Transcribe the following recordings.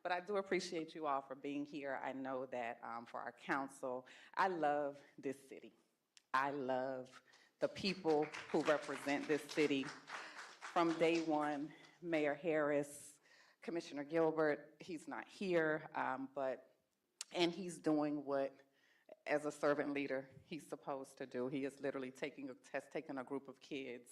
But I do appreciate you all for being here. I know that for our council, I love this city. I love the people who represent this city. From day one, Mayor Harris, Commissioner Gilbert, he's not here, and he's doing what, as a servant leader, he's supposed to do. He is literally has taken a group of kids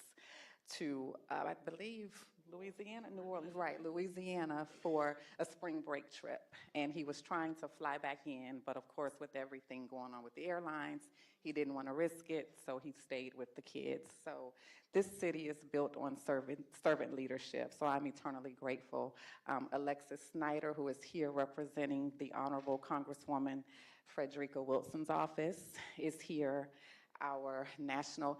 to, I believe, Louisiana, New Orleans, right, Louisiana, for a spring break trip. And he was trying to fly back in, but of course, with everything going on with the airlines, he didn't want to risk it, so he stayed with the kids. So this city is built on servant leadership, so I'm eternally grateful. Alexis Snyder, who is here representing the Honorable Congresswoman Frederica Wilson's office, is here. Our national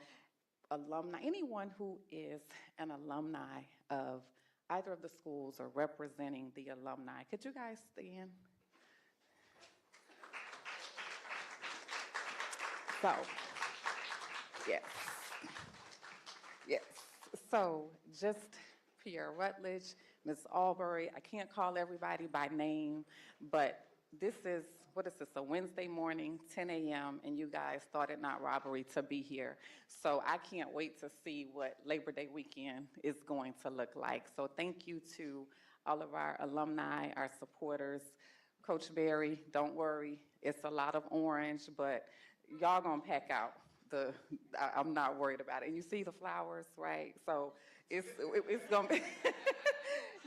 alumni, anyone who is an alumni of either of the schools or representing the alumni, could you guys stand? So, yes, yes. So just Pierre Rutledge, Ms. Albury, I can't call everybody by name, but this is, what is this, a Wednesday morning, 10 a.m., and you guys thought it not robbery to be here. So I can't wait to see what Labor Day weekend is going to look like. So thank you to all of our alumni, our supporters. Coach Berry, don't worry, it's a lot of orange, but y'all gonna pack out. I'm not worried about it. And you see the flowers, right? So it's gonna be,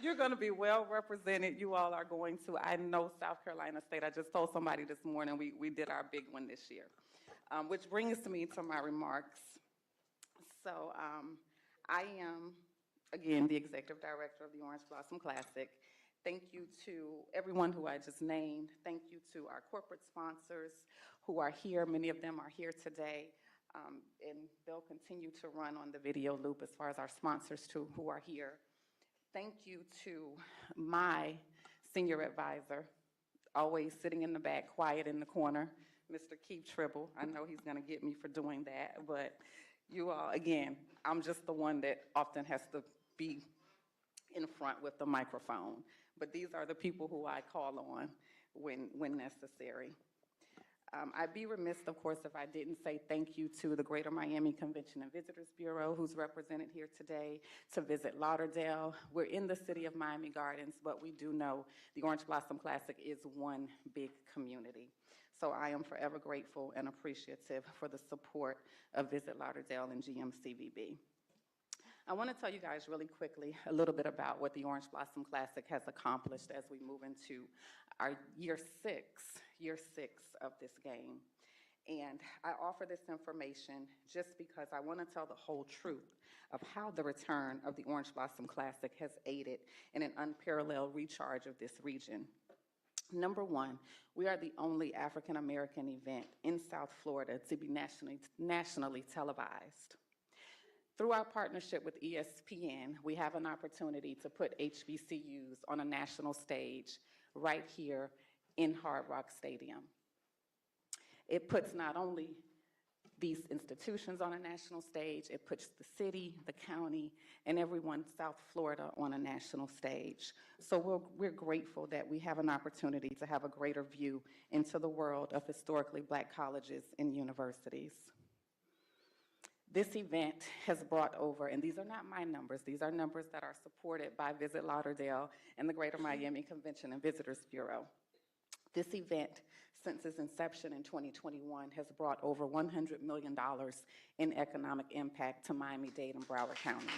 you're gonna be well represented. You all are going to, I know South Carolina State, I just told somebody this morning, we did our big one this year. Which brings me to my remarks. So I am, again, the executive director of the Orange Blossom Classic. Thank you to everyone who I just named. Thank you to our corporate sponsors who are here. Many of them are here today. And they'll continue to run on the video loop as far as our sponsors too, who are here. Thank you to my senior advisor, always sitting in the back, quiet in the corner, Mr. Keith Tribble. I know he's gonna get me for doing that, but you all, again, I'm just the one that often has to be in front with the microphone. But these are the people who I call on when necessary. I'd be remiss, of course, if I didn't say thank you to the Greater Miami Convention and Visitors Bureau, who's represented here today, to Visit Lauderdale. We're in the city of Miami Gardens, but we do know the Orange Blossom Classic is one big community. So I am forever grateful and appreciative for the support of Visit Lauderdale and GMCVB. I want to tell you guys really quickly a little bit about what the Orange Blossom Classic has accomplished as we move into our year six of this game. And I offer this information just because I want to tell the whole truth of how the return of the Orange Blossom Classic has aided in an unparalleled recharge of this region. Number one, we are the only African American event in South Florida to be nationally televised. Through our partnership with ESPN, we have an opportunity to put HBCUs on a national stage right here in Hard Rock Stadium. It puts not only these institutions on a national stage, it puts the city, the county, and everyone in South Florida on a national stage. So we're grateful that we have an opportunity to have a greater view into the world of historically Black colleges and universities. This event has brought over, and these are not my numbers, these are numbers that are supported by Visit Lauderdale and the Greater Miami Convention and Visitors Bureau. This event, since its inception in 2021, has brought over $100 million in economic impact to Miami-Dade and Broward counties.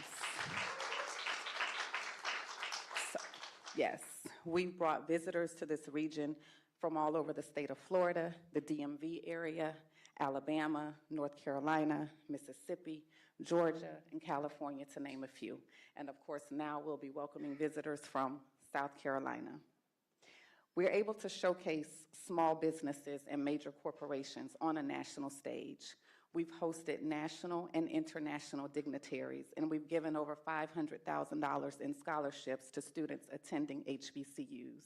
So, yes, we've brought visitors to this region from all over the state of Florida, the DMV area, Alabama, North Carolina, Mississippi, Georgia, and California, to name a few. And of course, now we'll be welcoming visitors from South Carolina. We're able to showcase small businesses and major corporations on a national stage. We've hosted national and international dignitaries, and we've given over $500,000 in scholarships to students attending HBCUs.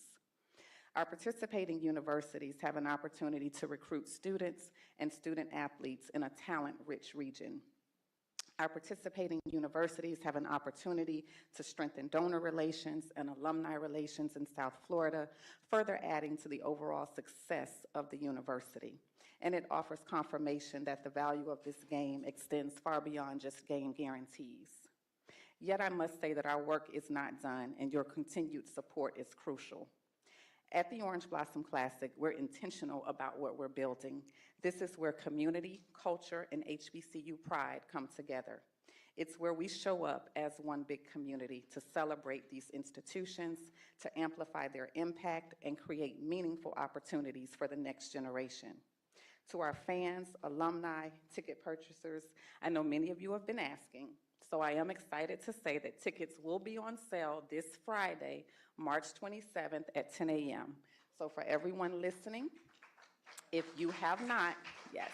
Our participating universities have an opportunity to recruit students and student athletes in a talent-rich region. Our participating universities have an opportunity to strengthen donor relations and alumni relations in South Florida, further adding to the overall success of the university. And it offers confirmation that the value of this game extends far beyond just game guarantees. Yet I must say that our work is not done, and your continued support is crucial. At the Orange Blossom Classic, we're intentional about what we're building. This is where community, culture, and HBCU pride come together. It's where we show up as one big community to celebrate these institutions, to amplify their impact, and create meaningful opportunities for the next generation. To our fans, alumni, ticket purchasers, I know many of you have been asking, so I am excited to say that tickets will be on sale this Friday, March 27th at 10 a.m. So for everyone listening, if you have not, yes,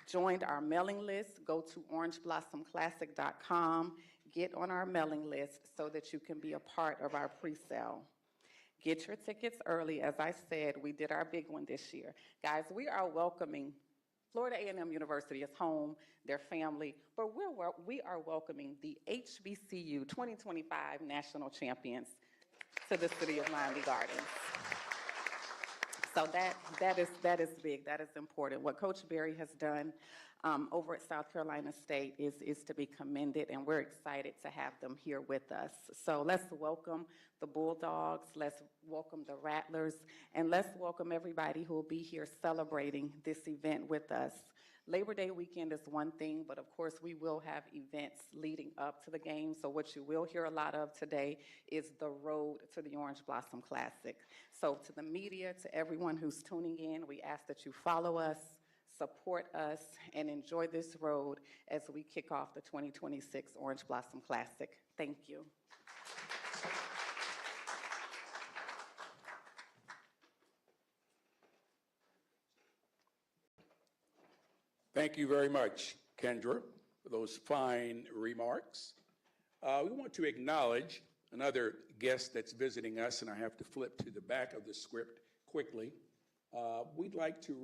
joined our mailing list, go to orangeblossomclassic.com, get on our mailing list so that you can be a part of our pre-sale. Get your tickets early. As I said, we did our big one this year. Guys, we are welcoming Florida A&M University is home, their family, but we are welcoming the HBCU 2025 national champions to the city of Miami Gardens. So that is big, that is important. What Coach Berry has done over at South Carolina State is to be commended, and we're excited to have them here with us. So let's welcome the Bulldogs, let's welcome the Rattlers, and let's welcome everybody who will be here celebrating this event with us. Labor Day weekend is one thing, but of course we will have events leading up to the game. So what you will hear a lot of today is the road to the Orange Blossom Classic. So to the media, to everyone who's tuning in, we ask that you follow us, support us, and enjoy this road as we kick off the 2026 Orange Blossom Classic. Thank you. Thank you very much, Kendra, for those fine remarks. We want to acknowledge another guest that's visiting us, and I have to flip to the back of the script quickly. We'd like to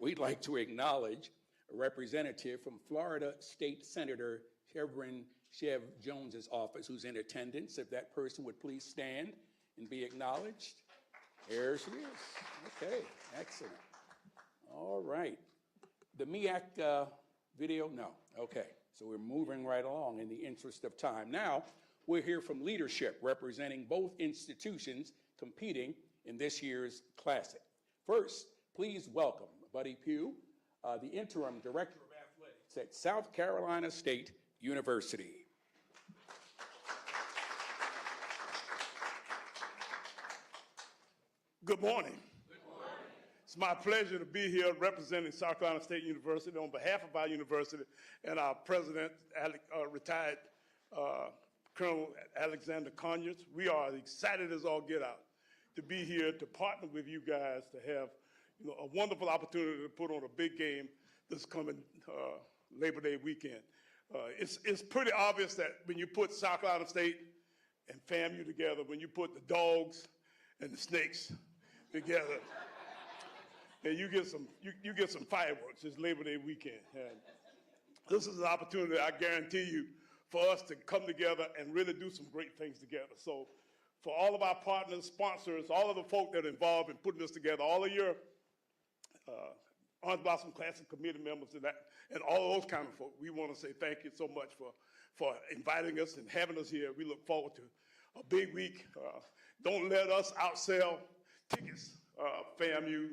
we'd like to acknowledge a representative from Florida State Senator Reverend Chev Jones's office, who's in attendance. If that person would please stand and be acknowledged. There she is. Okay, excellent. All right. The MEAC video? No. Okay. So we're moving right along in the interest of time. Now, we'll hear from leadership representing both institutions competing in this year's Classic. First, please welcome Buddy Pugh, the Interim Director of Athletics at South Carolina State University. Good morning. It's my pleasure to be here representing South Carolina State University on behalf of our university and our president, retired Colonel Alexander Conyers. We are excited as all get out to be here to partner with you guys to have a wonderful opportunity to put on a big game this coming Labor Day weekend. It's pretty obvious that when you put South Carolina State and FAMU together, when you put the dogs and the snakes together, and you get some fireworks. It's Labor Day weekend. And this is an opportunity, I guarantee you, for us to come together and really do some great things together. So for all of our partners, sponsors, all of the folk that are involved in putting this together, all of your Orange Blossom Classic committee members and all of those kind of folk, we want to say thank you so much for inviting us and having us here. We look forward to a big week. Don't let us outsell tickets, FAMU,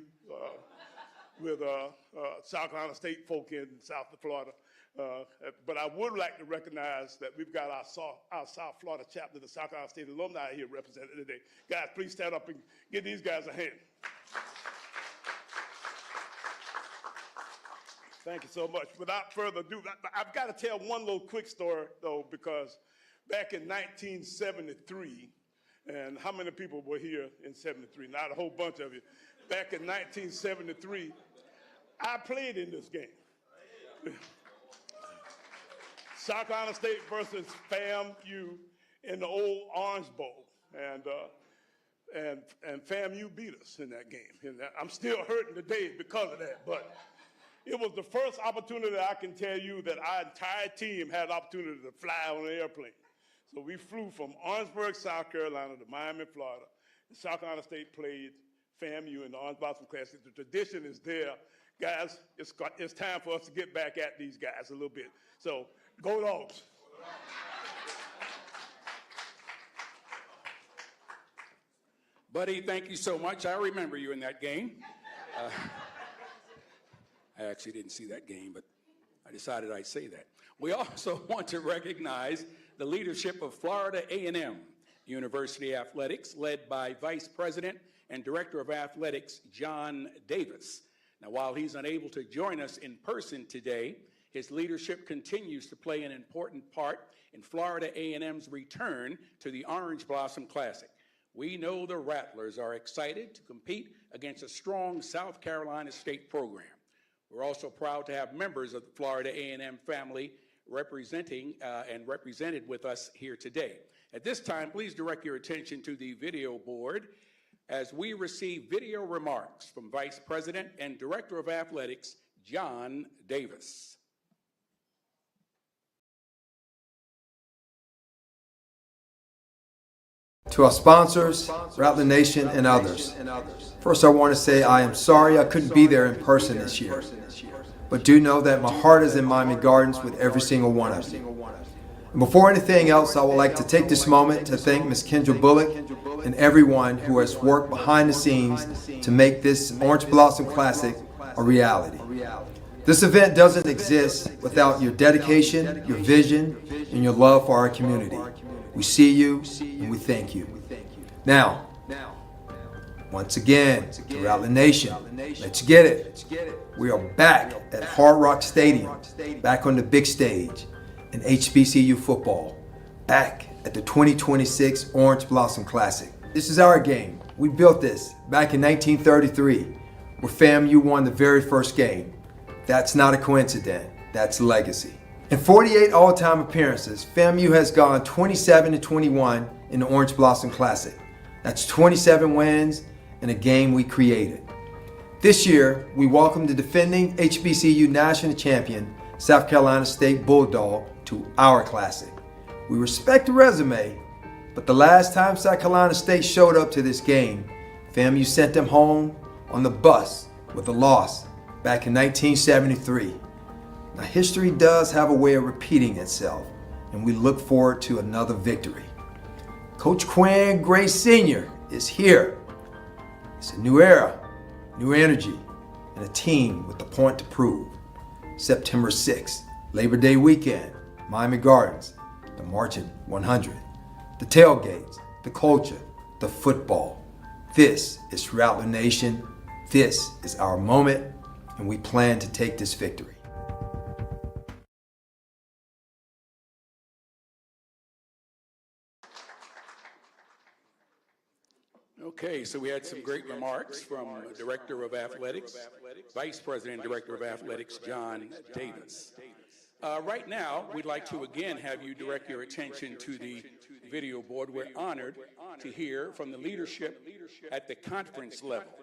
with South Carolina State folk in South Florida. But I would like to recognize that we've got our South Florida chapter, the South Carolina State alumni here represented today. Guys, please stand up and give these guys a hand. Thank you so much. Without further ado, I've got to tell one little quick story, though, because back in 1973, and how many people were here in 73? Not a whole bunch of you. Back in 1973, I played in this game. South Carolina State versus FAMU in the old Orange Bowl. And FAMU beat us in that game. And I'm still hurting today because of that. But It was the first opportunity I can tell you that our entire team had an opportunity to fly on an airplane. So we flew from Orangeburg, South Carolina to Miami, Florida. And South Carolina State played FAMU in the Orange Blossom Classic. The tradition is there. Guys, it's time for us to get back at these guys a little bit. So go Dogs. Buddy, thank you so much. I remember you in that game. I actually didn't see that game, but I decided I'd say that. We also want to recognize the leadership of Florida A&M University Athletics, led by Vice President and Director of Athletics, John Davis. Now, while he's unable to join us in person today, his leadership continues to play an important part in Florida A&M's return to the Orange Blossom Classic. We know the Rattlers are excited to compete against a strong South Carolina State program. We're also proud to have members of the Florida A&M family represented with us here today. At this time, please direct your attention to the video board as we receive video remarks from Vice President and Director of Athletics, John Davis. To our sponsors, Rattler Nation, and others. First, I want to say I am sorry I couldn't be there in person this year, but do know that my heart is in Miami Gardens with every single one of you. And before anything else, I would like to take this moment to thank Ms. Kendra Bullock and everyone who has worked behind the scenes to make this Orange Blossom Classic a reality. This event doesn't exist without your dedication, your vision, and your love for our community. We see you and we thank you. Now, once again, to Rattler Nation, let's get it. We are back at Hard Rock Stadium, back on the big stage in HBCU football, back at the 2026 Orange Blossom Classic. This is our game. We built this back in 1933, where FAMU won the very first game. That's not a coincidence, that's legacy. In 48 all-time appearances, FAMU has gone 27-21 in the Orange Blossom Classic. That's 27 wins in a game we created. This year, we welcome the defending HBCU national champion, South Carolina State Bulldog, to our Classic. We respect the resume, but the last time South Carolina State showed up to this game, FAMU sent them home on the bus with a loss back in 1973. Now, history does have a way of repeating itself, and we look forward to another victory. Coach Quinn Gray Sr. is here. It's a new era, new energy, and a team with a point to prove. September 6th, Labor Day weekend, Miami Gardens, the Marching 100, the tailgates, the culture, the football. This is Rattler Nation. This is our moment, and we plan to take this victory. Okay, so we had some great remarks from Director of Athletics, Vice President and Director of Athletics, John Davis. Right now, we'd like to again have you direct your attention to the video board. We're honored to hear from the leadership at the conference level.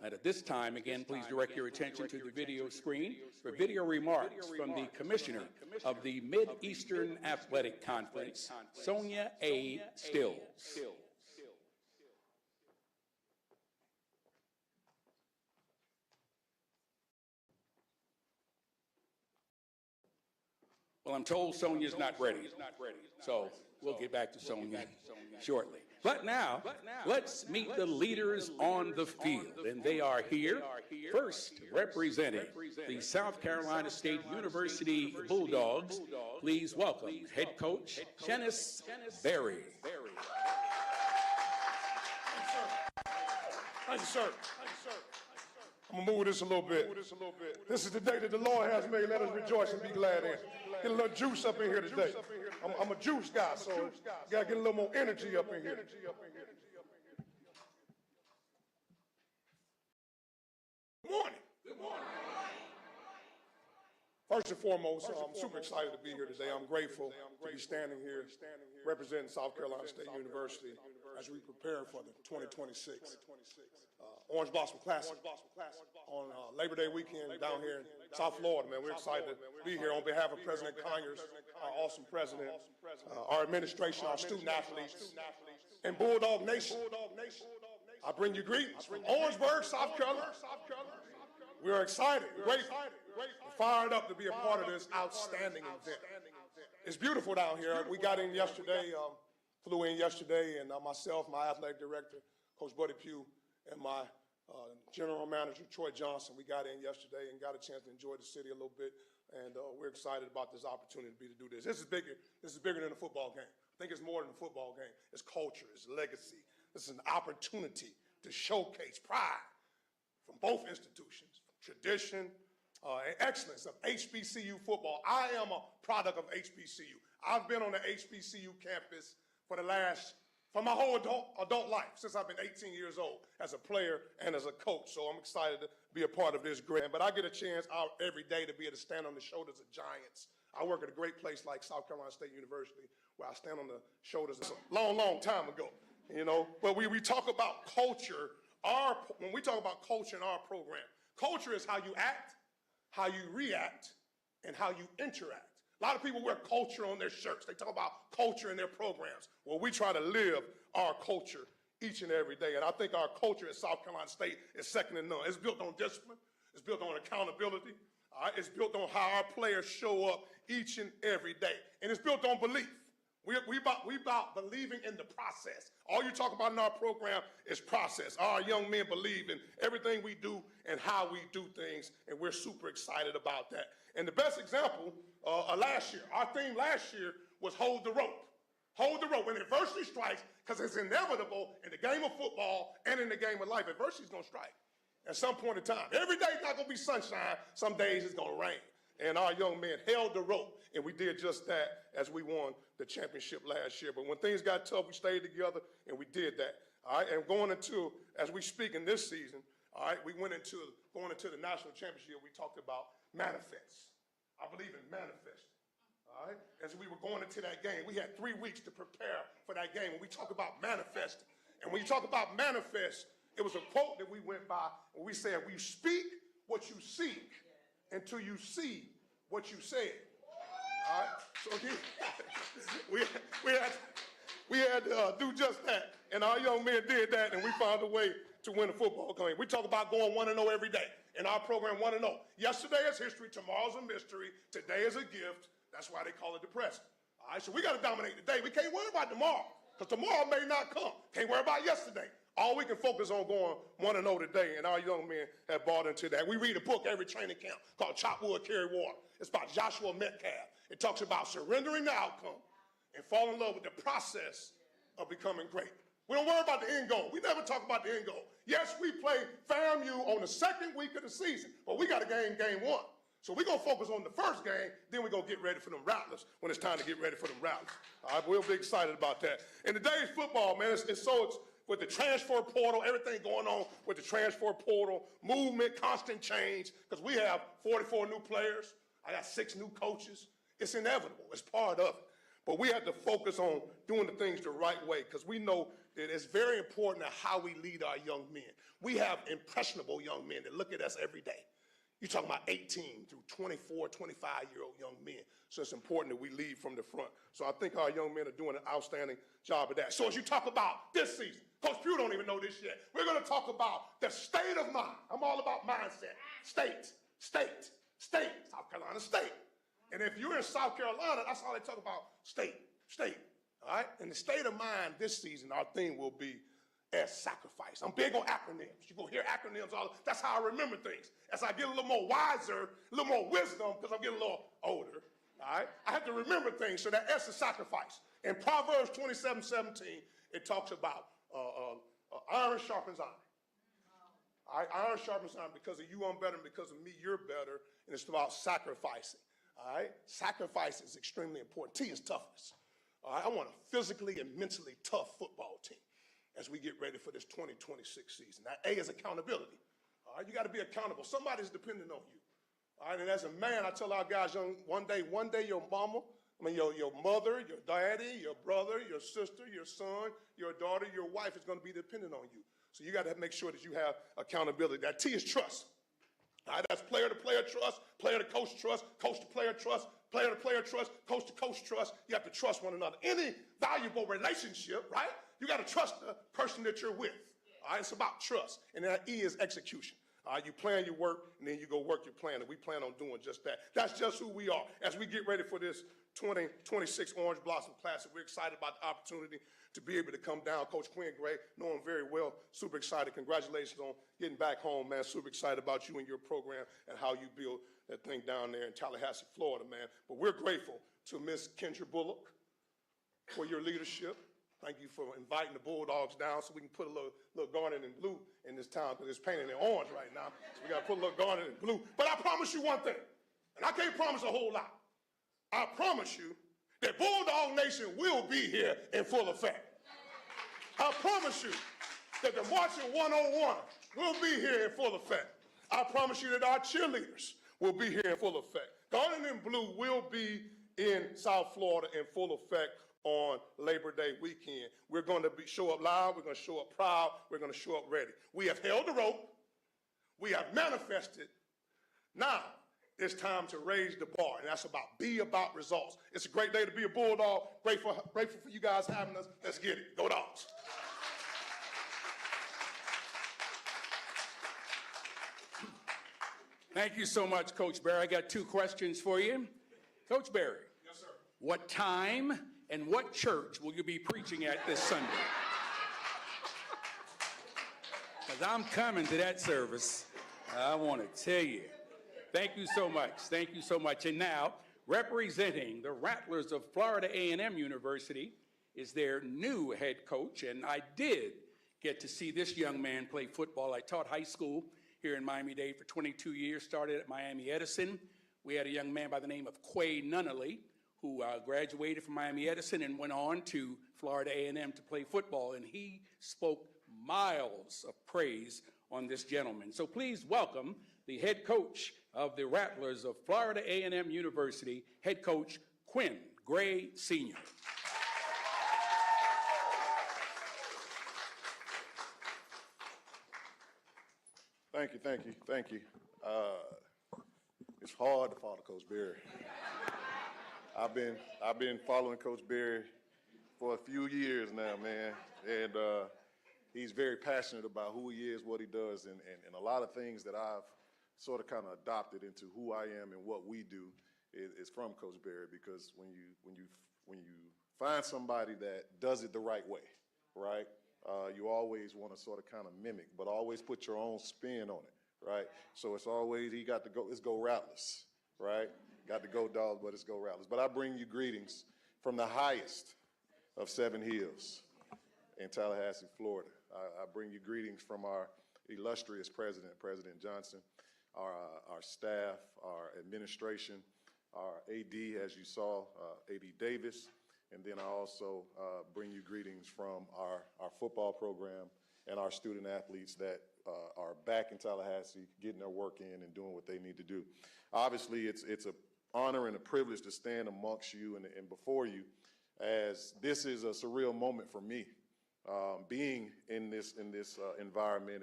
And at this time, again, please direct your attention to the video screen for video remarks from the Commissioner of the Mid-Eastern Athletic Conference, Sonia A. Stills. Well, I'm told Sonia's not ready, so we'll get back to Sonia shortly. But now, let's meet the leaders on the field, and they are here. First, representing the South Carolina State University Bulldogs, please welcome head coach Shennis Berry. Thank you, sir. I'm gonna move this a little bit. This is the day that the Lord has made. Let us rejoice and be glad in. Get a little juice up in here today. I'm a juice guy, so gotta get a little more energy up in here. Good morning. Good morning. First and foremost, I'm super excited to be here today. I'm grateful to be standing here representing South Carolina State University as we prepare for the 2026 Orange Blossom Classic on Labor Day weekend down here in South Florida, man. We're excited to be here on behalf of President Conyers, our awesome president, our administration, our student athletes, and Bulldog Nation. I bring you greetings from Orangeburg, South Carolina. We are excited, grateful, fired up to be a part of this outstanding event. It's beautiful down here. We got in yesterday, flew in yesterday, and myself, my athletic director, Coach Buddy Pugh, and my general manager, Troy Johnson, we got in yesterday and got a chance to enjoy the city a little bit, and we're excited about this opportunity to do this. This is bigger than a football game. I think it's more than a football game. It's culture, it's legacy. This is an opportunity to showcase pride from both institutions, from tradition and excellence of HBCU football. I am a product of HBCU. I've been on the HBCU campus for my whole adult life, since I've been 18 years old, as a player and as a coach. So I'm excited to be a part of this great. But I get a chance out every day to be able to stand on the shoulders of giants. I work at a great place like South Carolina State University, where I stand on the shoulders of a long, long time ago, you know. But we talk about culture, when we talk about culture in our program, culture is how you act, how you react, and how you interact. A lot of people wear culture on their shirts. They talk about culture in their programs. Well, we try to live our culture each and every day. And I think our culture at South Carolina State is second to none. It's built on discipline. It's built on accountability. It's built on how our players show up each and every day. And it's built on belief. We about believing in the process. All you talk about in our program is process. Our young men believe in everything we do and how we do things, and we're super excited about that. And the best example last year, our theme last year was hold the rope. Hold the rope. When adversity strikes, because it's inevitable in the game of football and in the game of life, adversity is going to strike at some point in time. Every day is not going to be sunshine. Some days it's going to rain. And our young men held the rope, and we did just that as we won the championship last year. But when things got tough, we stayed together, and we did that. All right, and going into, as we speak in this season, all right, going into the national championship, we talked about manifest. I believe in manifesting. All right, as we were going into that game, we had 3 weeks to prepare for that game. When we talk about manifesting, and when you talk about manifest, it was a quote that we went by, and we said, "We speak what you seek until you see what you said." All right, so we had to do just that, and our young men did that, and we found a way to win a football game. We talk about going 1-0 every day. In our program, 1-0. Yesterday is history, tomorrow's a mystery, today is a gift. That's why they call it the present. All right, so we got to dominate today. We can't worry about tomorrow, because tomorrow may not come. Can't worry about yesterday. All we can focus on going 1-0 today, and our young men have bought into that. We read a book every training camp called Chop Wood, Carry Water. It's about Joshua Metcalf. It talks about surrendering the outcome and falling in love with the process of becoming great. We don't worry about the end goal. We never talk about the end goal. Yes, we play FAMU on the second week of the season, but we got to game one. So we're going to focus on the first game, then we're going to get ready for them Rattlers when it's time to get ready for them Rattlers. All right, we'll be excited about that. In today's football, man, it's with the transfer portal, everything going on with the transfer portal, movement, constant change, because we have 44 new players. I got 6 new coaches. It's inevitable. It's part of it. But we have to focus on doing the things the right way, because we know that it's very important how we lead our young men. We have impressionable young men that look at us every day. You're talking about 18 through 24, 25-year-old young men. So it's important that we lead from the front. So I think our young men are doing an outstanding job of that. So as you talk about this season, Coach Pugh don't even know this yet. We're going to talk about the state of mind. I'm all about mindset. State, South Carolina State. And if you're in South Carolina, that's all they talk about, state. All right? And the state of mind this season, our theme will be as sacrifice. I'm big on acronyms. You're going to hear acronyms all. That's how I remember things. As I get a little more wiser, a little more wisdom, because I'm getting a little older, all right? I have to remember things, so that S is sacrifice. In Proverbs 27:17, it talks about iron sharpens iron. All right? Iron sharpens iron. Because of you, I'm better, and because of me, you're better. And it's about sacrificing. All right? Sacrifice is extremely important. T is toughness. All right? I want a physically and mentally tough football team as we get ready for this 2026 season. Now, A is accountability. All right? You got to be accountable. Somebody's depending on you. All right? And as a man, I tell our guys, one day your mama, I mean, your mother, your daddy, your brother, your sister, your son, your daughter, your wife is going to be dependent on you. So you got to make sure that you have accountability. That T is trust. All right, that's player to player trust, player to coach trust, coach to player trust, player to player trust, coach to coach trust. You have to trust one another. Any valuable relationship, right? You got to trust the person that you're with. All right, it's about trust. And that E is execution. All right, you plan your work, and then you go work your plan, and we plan on doing just that. That's just who we are. As we get ready for this 2026 Orange Blossom Classic, we're excited about the opportunity to be able to come down. Coach Quinn Gray, know him very well, super excited. Congratulations on getting back home, man. Super excited about you and your program and how you build that thing down there in Tallahassee, Florida, man. But we're grateful to Miss Kendra Bullock for your leadership. Thank you for inviting the Bulldogs down so we can put a little garnet in blue in this town because it's painted in orange right now. So we got to put a little garnet in blue. But I promise you one thing, and I can't promise a whole lot. I promise you that Bulldog Nation will be here in full effect. I promise you that the Marching 101 will be here in full effect. I promise you that our cheerleaders will be here in full effect. Garnet in blue will be in South Florida in full effect on Labor Day weekend. We're going to show up loud, we're going to show up proud, we're going to show up ready. We have held the rope, we have manifested. Now it's time to raise the bar, and that's be about results. It's a great day to be a Bulldog. Grateful for you guys having us. Let's get it. Go Dogs. Thank you so much, Coach Berry. I got 2 questions for you. Coach Berry. Yes, sir. What time and what church will you be preaching at this Sunday? Because I'm coming to that service. I want to tell you. Thank you so much. Thank you so much. And now, representing the Rattlers of Florida A&M University is their new head coach. And I did get to see this young man play football. I taught high school here in Miami-Dade for 22 years, started at Miami Edison. We had a young man by the name of Quay Nunnally, who graduated from Miami Edison and went on to Florida A&M to play football, and he spoke miles of praise on this gentleman. So please welcome the head coach of the Rattlers of Florida A&M University, head coach Quinn Gray Sr. Thank you, thank you, thank you. It's hard to follow Coach Berry. I've been following Coach Berry for a few years now, man, and he's very passionate about who he is, what he does, and a lot of things that I've sort of kind of adopted into who I am and what we do is from Coach Berry, because when you find somebody that does it the right way, right? You always want to sort of kind of mimic, but always put your own spin on it, right? So it's always, he got to go, let's go Rattlers, right? Got to go Dogs, but it's go Rattlers. But I bring you greetings from the highest of 7 hills in Tallahassee, Florida. I bring you greetings from our illustrious president, President Johnson, our staff, our administration, our AD, as you saw, AD Davis. And then I also bring you greetings from our football program and our student athletes that are back in Tallahassee, getting their work in and doing what they need to do. Obviously, it's an honor and a privilege to stand amongst you and before you, as this is a surreal moment for me, being in this environment.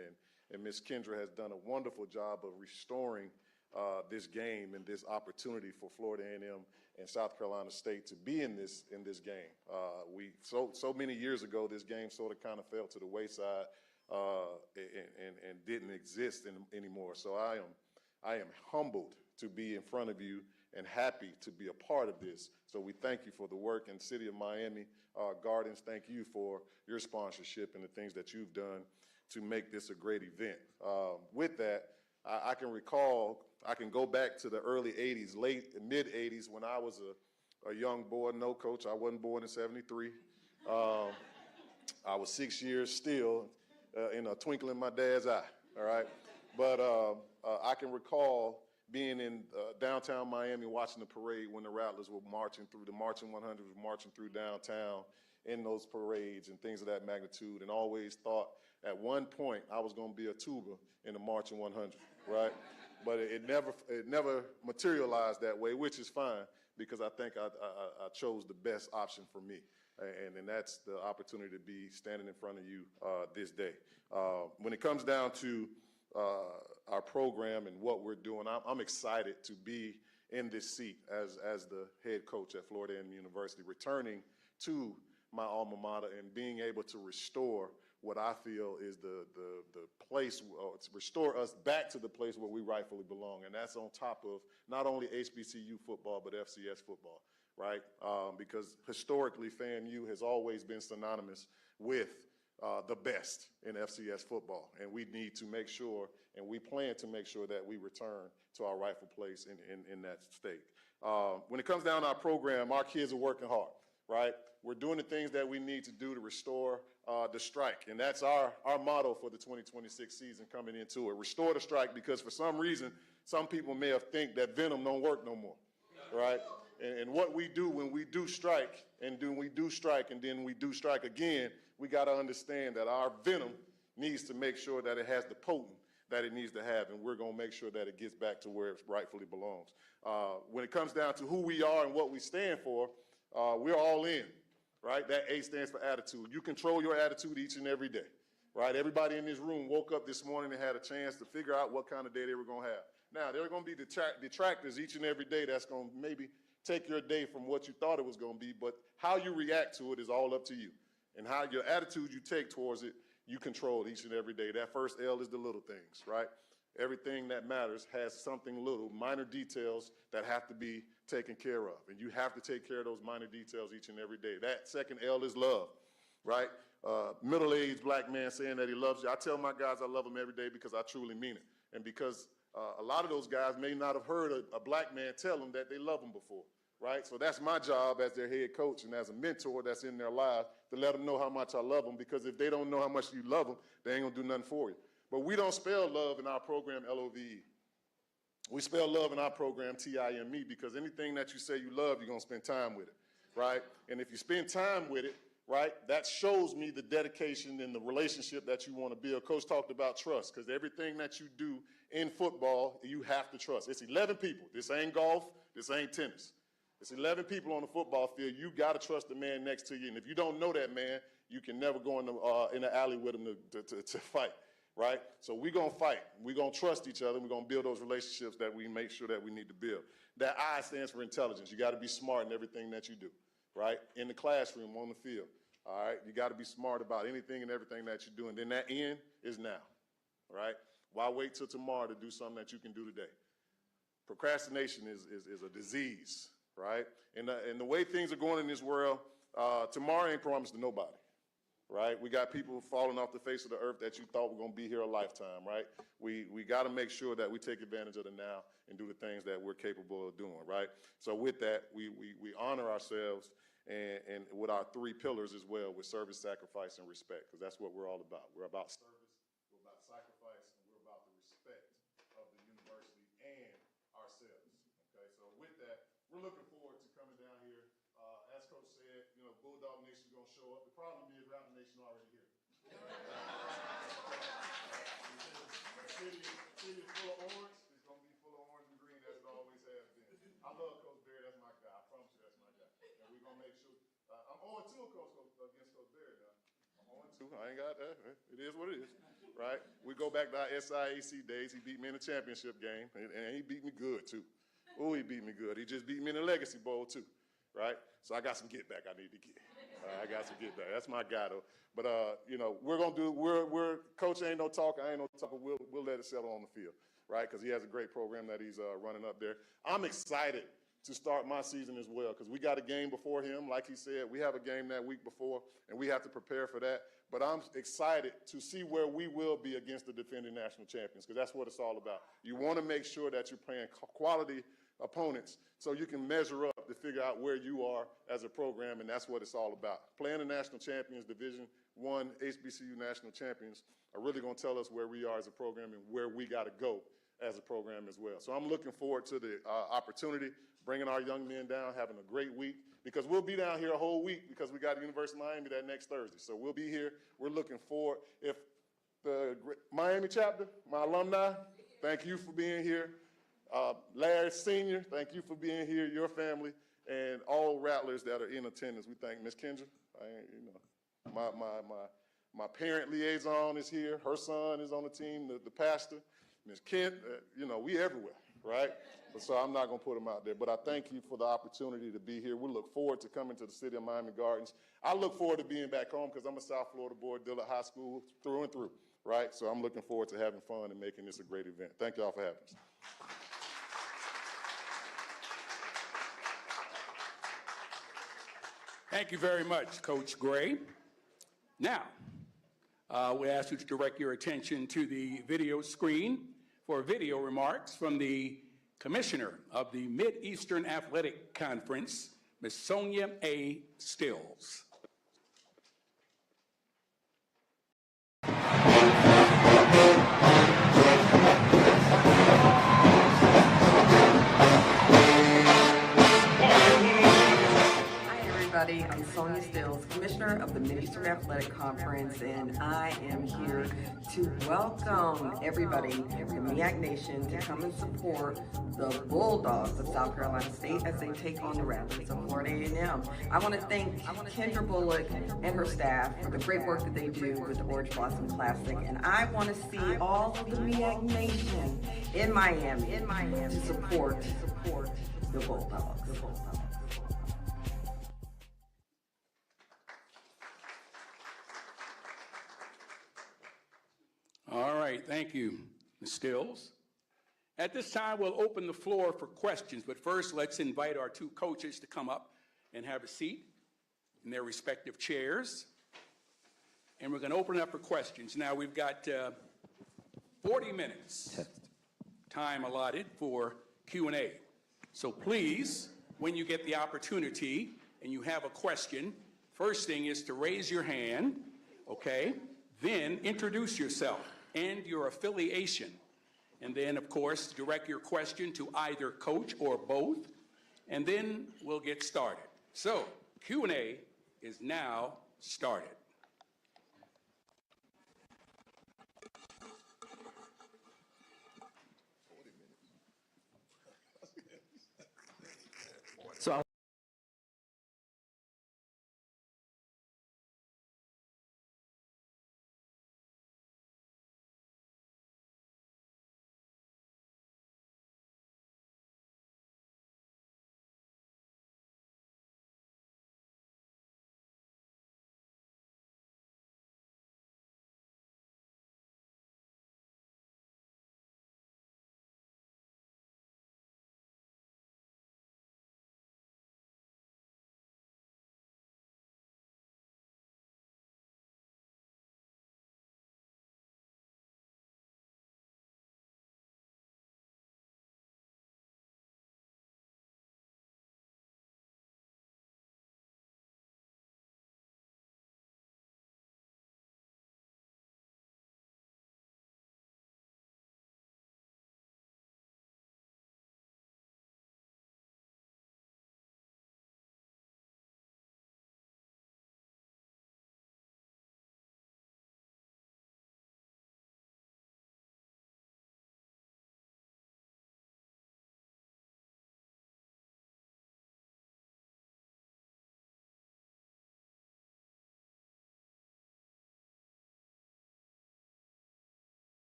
And Ms. Kendra has done a wonderful job of restoring this game and this opportunity for Florida A&M and South Carolina State to be in this game. So many years ago, this game sort of kind of fell to the wayside and didn't exist anymore. So I am humbled to be in front of you and happy to be a part of this. So we thank you for the work, and City of Miami Gardens, thank you for your sponsorship and the things that you've done to make this a great event. With that, I can go back to the early 80s, mid 80s, when I was a young boy. No, Coach, I wasn't born in '73. I was 6 years still in a twinkle in my dad's eye, all right? But I can recall being in downtown Miami watching the parade when the Rattlers were marching through, the Marching 100 was marching through downtown in those parades and things of that magnitude, and always thought at one point I was going to be a tuba in the Marching 100, right? But it never materialized that way, which is fine, because I think I chose the best option for me. And that's the opportunity to be standing in front of you this day. When it comes down to our program and what we're doing, I'm excited to be in this seat as the head coach at Florida A&M University, returning to my alma mater and being able to restore what I feel is the place, to restore us back to the place where we rightfully belong. And that's on top of not only HBCU football, but FCS football, right? Because historically, FAMU has always been synonymous with the best in FCS football. And we need to make sure, and we plan to make sure that we return to our rightful place in that state. When it comes down to our program, our kids are working hard, right? We're doing the things that we need to do to restore the strike. And that's our motto for the 2026 season coming into it. Restore the strike, because for some reason, some people may have think that venom don't work no more, right? And what we do when we do strike, and then we do strike again, we got to understand that our venom needs to make sure that it has the potent that it needs to have, and we're going to make sure that it gets back to where it rightfully belongs. When it comes down to who we are and what we stand for, we're all in, right? That A stands for attitude. You control your attitude each and every day, right? Everybody in this room woke up this morning and had a chance to figure out what kind of day they were going to have. Now, there are going to be detractors each and every day that's going to maybe take your day from what you thought it was going to be, but how you react to it is all up to you. And how your attitude you take towards it, you control each and every day. That first L is the little things, right? Everything that matters has something little, minor details that have to be taken care of. And you have to take care of those minor details each and every day. That second L is love, right? Middle-aged black man saying that he loves you. I tell my guys I love them every day because I truly mean it. And because a lot of those guys may not have heard a black man tell them that they love them before, right? So that's my job as their head coach and as a mentor that's in their lives to let them know how much I love them, because if they don't know how much you love them, they ain't gonna do nothing for you. But we don't spell love in our program L-O-V-E. We spell love in our program T-I-M-E, because anything that you say you love, you're gonna spend time with it, right? And if you spend time with it, right, that shows me the dedication and the relationship that you wanna build. Coach talked about trust, because everything that you do in football, you have to trust. It's 11 people. This ain't golf, this ain't tennis. It's 11 people on the football field. You got to trust the man next to you. And if you don't know that man, you can never go in the alley with him to fight, right? So we're going to fight. We're going to trust each other. We're going to build those relationships that we make sure that we need to build. That I stands for intelligence. You got to be smart in everything that you do, right? In the classroom, on the field, all right? You got to be smart about anything and everything that you do. And then that N is now, right? Why wait till tomorrow to do something that you can do today? Procrastination is a disease, right? And the way things are going in this world, tomorrow ain't promised to nobody, right? We got people falling off the face of the earth that you thought were going to be here a lifetime, right? We got to make sure that we take advantage of the now and do the things that we're capable of doing, right? So with that, we honor ourselves and with our three pillars as well, with service, sacrifice, and respect, because that's what we're all about. We're about service, we're about sacrifice, and we're about the respect of the university and ourselves, okay? So with that, we're looking forward to coming down here. As Coach said, you know, Bulldog Nation's gonna show up. The problem is Raptor Nation already here. The city is full of orange. It's gonna be full of orange and green as it always has been. I love Coach Berry. That's my guy. I promise you, that's my guy. And we're gonna make sure. I'm 0-2 against Coach Berry now. I'm 0-2. I ain't got that. It is what it is, right? We go back to our SIAC days. He beat me in the championship game, and he beat me good too. Oh, he beat me good. He just beat me in the Legacy Bowl too, right? So I got some get back I need to get. I got some get back. That's my guy though. But you know, we're gonna do. Coach ain't no talker. I ain't no talker. We'll let it settle on the field, right? Because he has a great program that he's running up there. I'm excited to start my season as well, because we got a game before him. Like he said, we have a game that week before, and we have to prepare for that. But I'm excited to see where we will be against the defending national champions, because that's what it's all about. You want to make sure that you're playing quality opponents so you can measure up to figure out where you are as a program, and that's what it's all about. Playing the national champions, Division I, HBCU national champions, are really going to tell us where we are as a program and where we got to go as a program as well. So I'm looking forward to the opportunity, bringing our young men down, having a great week, because we'll be down here a whole week because we got the University of Miami that next Thursday. So we'll be here. We're looking forward. If the Miami chapter, my alumni, thank you for being here. Larry Sr., thank you for being here, your family. And all Rattlers that are in attendance, we thank Ms. Kendra. My parent liaison is here. Her son is on the team, the pastor. Ms. Kent, we everywhere, right? But so I'm not going to put them out there. But I thank you for the opportunity to be here. We look forward to coming to the city of Miami Gardens. I look forward to being back home because I'm a South Florida boy, Dillard High School through and through, right? So I'm looking forward to having fun and making this a great event. Thank y'all for having us. Thank you very much, Coach Gray. Now, we ask you to direct your attention to the video screen for video remarks from the Commissioner of the Mid-Eastern Athletic Conference, Ms. Sonia A. Stills. I'm Sonia Stills, Commissioner of the Mid-Eastern Athletic Conference, and I am here to welcome everybody in the MEAC Nation to come and support the Bulldogs of South Carolina State as they take on the Rattlers of Florida A&M. I want to thank Kendra Bullock and her staff for the great work that they do with the Orange Blossom Classic, and I want to see all of the MEAC Nation in Miami to support the Bulldogs. All right, thank you, Ms. Stills. At this time, we'll open the floor for questions, but first let's invite our two coaches to come up and have a seat in their respective chairs. And we're going to open it up for questions. Now, we've got 40 minutes time allotted for Q&A. So please, when you get the opportunity and you have a question, first thing is to raise your hand, okay? Then introduce yourself and your affiliation. And then, of course, direct your question to either coach or both, and then we'll get started. So, Q&A is now started.